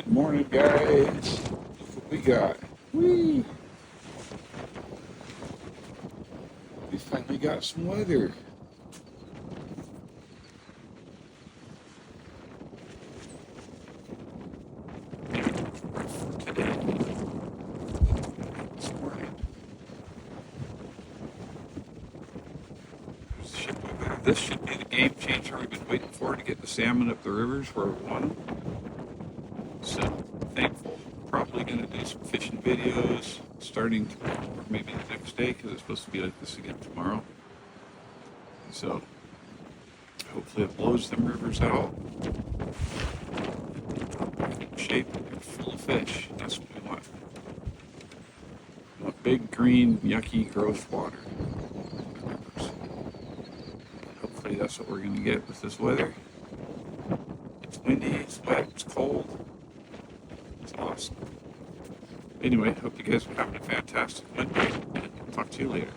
Good morning, guys. Look what we got. Whee! We finally got some weather. Today, this morning. This should be the game changer we've been waiting for to get the salmon up the rivers where we want them. So thankful. Probably going to do some fishing videos starting tomorrow or maybe the next day because it's supposed to be like this again tomorrow. So hopefully it blows them rivers out. In shape, they're full of fish. That's what we want. We want big, green, yucky growth water. Hopefully that's what we're going to get with this weather. It's windy, it's wet, it's cold. It's awesome. Anyway, hope you guys are having a fantastic Monday, and I'll talk to you later.